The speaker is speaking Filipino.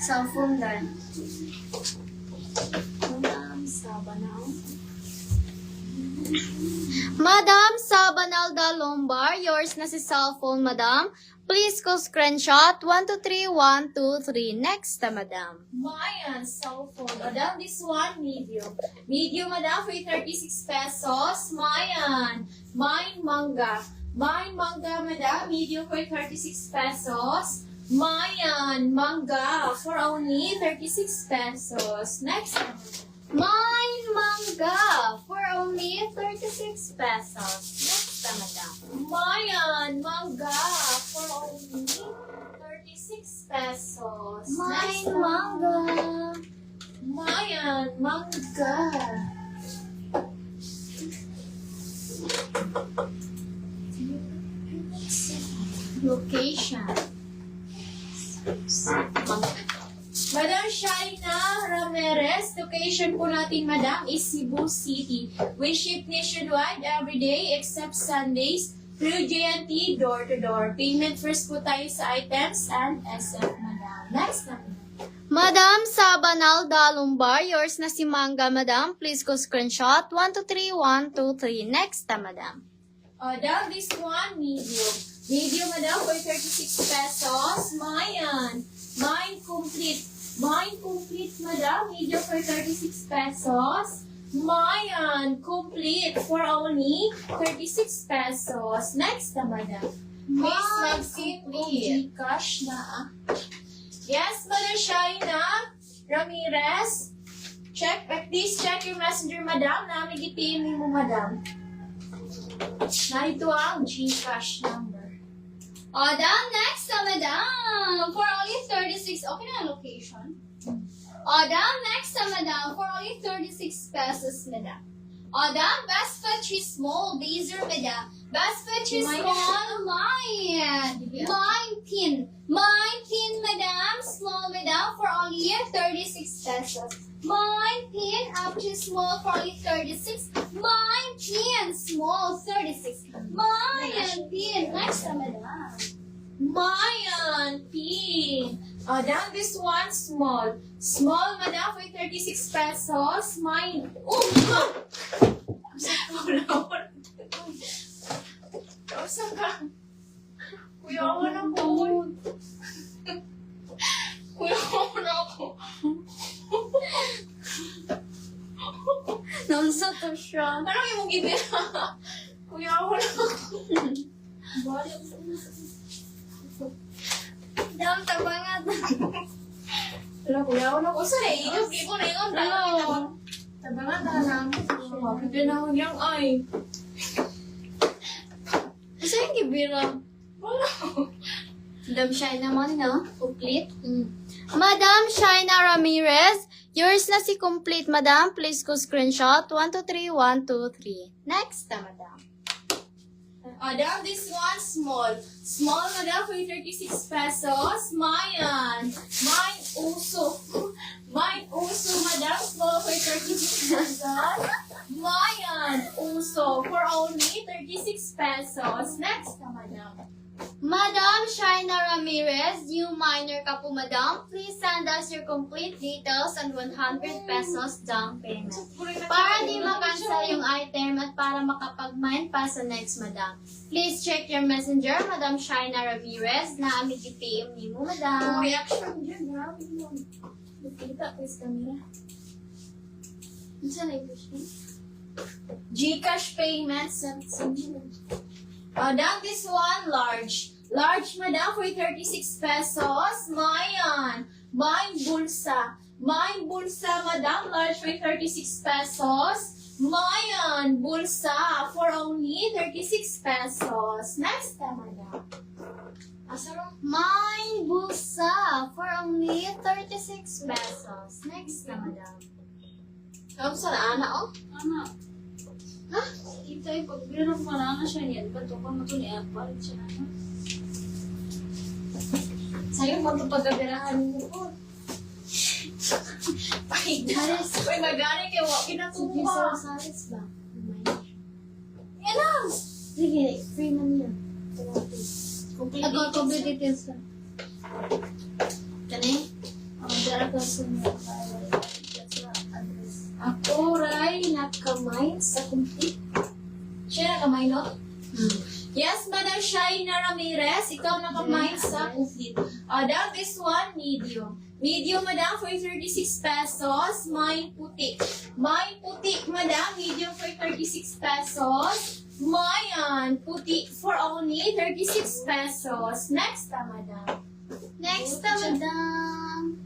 Cellphone dan. Madam Sabanal. Madam Sabanalda Lombar, yours na si cellphone, madam. Please go screenshot 1, 2, 3, 1, 2, 3. Next, madam. Mayan, cellphone. Madam, this one, medium. Medium, madam, for 36 pesos. Mayan. Mine manga. Mine manga, madam. Medium for 36 pesos. Mayan manga for only 36 pesos. Next, Mine manga for only 36 pesos. Next, madam. Mayan manga for only 36 pesos. Mine manga. Mayan manga. Location. Madam Shaina Ramirez, location po natin, madam, is Cebu City. We ship nationwide every day except Sundays through JNT door-to-door. Payment first po tayo sa items and SF, madam. Next na. Madam Sabanalda Lumbar, yours na si Manga, madam. Please go screenshot 1, 2, 3, 1, 2, 3. Next na, madam. Madam, this one, medium. Medium, madam, for 36 pesos. Mayan. Mine complete. Mine complete, madam. Medium for 36 pesos. Mayan complete for only 36 pesos. Next na, madam. Please mag-complete. Gcash na. Yes, Madam Shaina Ramirez. Check, please check your messenger, madam. Namin i-PM mo, madam. Narito ang Gcash number. Madam, next na, madam. For only 36, okay na location. Madam, next na, madam. For only 36 pesos, madam. Madam, best country small blazer, madam. Best country small, mine. Mine pin. Mine pin, madam. Small, madam, for only 36 pesos. Mine pin up to small for only 36. Mine pin small 36. Mine pin. Next na, madam. Mayan pin. Madam, this one small. Small, madam, for 36 pesos. Mine. Oh, Kausa ka. Kuya ako na po. Kuya ako na ako. Nausa to siya. Parang yung gibira. Kuya ako na ako. Dam, tabangan. Wala, kuya ako na ako. Saan eh? Inog, ibo na yun. Tabangan na lang. Kapit na ako niyang ay. Saan yung gibira? Wala. Madam Shaina naman, no? Complete? Madam Shaina Ramirez, yours na si complete, madam. Please go screenshot. 1, 2, 3, 1, 2, 3. Next na, madam. Madam, this one small. Small, madam, for 36 pesos. Mayan. Mine also. Mine also, madam. Small for 36 pesos. Mayan also for only 36 pesos. Next na, madam. Madam Shaina Ramirez, new minor ka po, madam. Please send us your complete details and 100 pesos down payment. Para di makancel yung item at para makapag-mine pa sa next, madam. Please check your messenger, Madam Shaina Ramirez, na amig i-PM ni mo, madam. Reaction dyan, grabe mo. Nakita, please, camera. Saan na yung Gcash payments. Madam, this one, large. Large, madam, for 36 pesos. Mayan. Mine bulsa. Mine bulsa, madam, large for 36 pesos. Mayan bulsa for only 36 pesos. Next na, madam. Mine bulsa for only 36 pesos. Next na, madam. Kamu sa ana, oh? Ana. Ha? Ito ay pagbira ng marana siya niyan. Ba't ko mo ito niya? Palit siya na. Sa'yo, magpapagabirahan mo po. Pahidaris. Uy, magani kayo. Pinatuwa. Sige, saris ba? Yan lang. Sige, free man yan. complete details na. Kani? Dara ka sa mga address. Ako ray nakamay sa complete. Siya nakamay, no? Yes, Madam Shaina Ramirez, ikaw nakamay sa complete. Madam, this one, medium. Medium, Madam, for 36 pesos. May puti. May puti, Madam, medium for 36 pesos. Mayan, puti for only 36 pesos. Next, Madam. Next, madam.